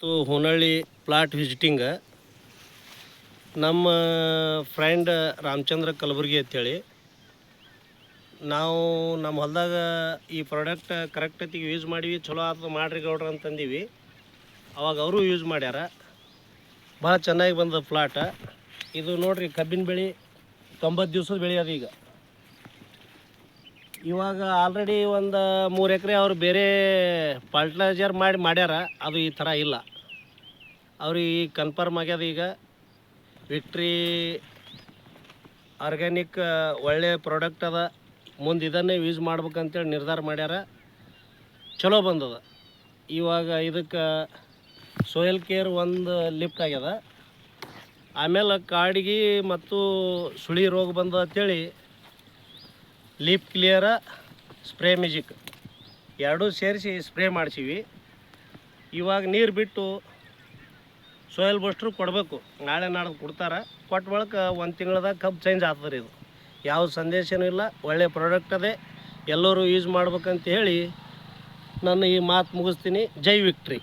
ಇವತ್ತು Honnalli plot visiting ನಮ್ಮ friend Ramachandra Kalaburagi ಅಂತೇಳಿ ನಾವು ನಮ್ಮ ಹೊಲದಾಗ ಈ ಪ್ರಾಡಕ್ಟ್ ಕರೆಕ್ಟತಿಗೆ ಯೂಸ್ ಮಾಡಿವಿ, ಚಲೋ ಆಯ್ತು ಮಾಡ್ರಿ ಗೌಡ್ರ ಅಂತಂದೀವಿ. ಅವಾಗ ಅವರು ಯೂಸ್ ಮಾಡ್ಯಾರ, ಭಾಳ ಚೆನ್ನಾಗಿ ಬಂದ ಪ್ಲಾಟ. ಇದು ನೋಡ್ರಿ ಕಬ್ಬಿನ ಬೆಳೆ 90 ದಿವಸದ ಬೆಳೆ ಅದು. ಇವಾಗ ಆಲ್ರೆಡಿ ಒಂದು 3 ಎಕರೆ ಅವರು ಬೇರೆ ಫರ್ಟಿಲೈಜರ್ ಮಾಡ್ಯಾರ, ಅದು ಈ ಥರ ಇಲ್ಲ. ಅವ್ರಿಗೆ ಕನ್ಫರ್ಮ್ ಆಗ್ಯದ. ಈಗ ವಿಕ್ಟ್ರಿ ಆರ್ಗ್ಯಾನಿಕ್ ಒಳ್ಳೆ ಪ್ರಾಡಕ್ಟ್ ಅದ, ಮುಂದೆ ಇದನ್ನೇ ಯೂಸ್ ಮಾಡ್ಬೇಕಂತೇಳಿ ನಿರ್ಧಾರ ಮಾಡ್ಯಾರ. ಚಲೋ ಬಂದದ. ಇವಾಗ ಇದಕ್ಕೆ ಸೋಯಲ್ ಕೇರ್ ಒಂದು ಲಿಫ್ಟ್ ಆಗ್ಯದ. ಆಮೇಲೆ ಕಾಡಿಗೆ ಮತ್ತು ಸುಳಿ ರೋಗ ಬಂದ ಅಂತೇಳಿ ಲೀಫ್ ಕ್ಲಿಯರ ಸ್ಪ್ರೇ ಮ್ಯಾಜಿಕ್ ಎರಡೂ ಸೇರಿಸಿ ಸ್ಪ್ರೇ ಮಾಡಿಸೀವಿ. ಇವಾಗ ನೀರು ಬಿಟ್ಟು ಸೋಯಲ್ ಬೂಸ್ಟ್ರು ಕೊಡಬೇಕು. ನಾಳೆ ನಾಡ್ದು ಕೊಡ್ತಾರೆ. ಕೊಟ್ಟ ಬಳಿಕ 1 ತಿಂಗಳದಾಗ ಕಬ್ಬು ಚೇಂಜ್ ಆಗ್ತದೆ. ಇದು ಯಾವ ಸಂದೇಶನೂ ಇಲ್ಲ, ಒಳ್ಳೆ ಪ್ರಾಡಕ್ಟ್ ಅದೇ, ಎಲ್ಲರೂ ಯೂಸ್ ಮಾಡ್ಬೇಕಂತ ಹೇಳಿ ನಾನು ಈ ಮಾತು ಮುಗಿಸ್ತೀನಿ. ಜೈ ವಿಕ್ಟ್ರಿ.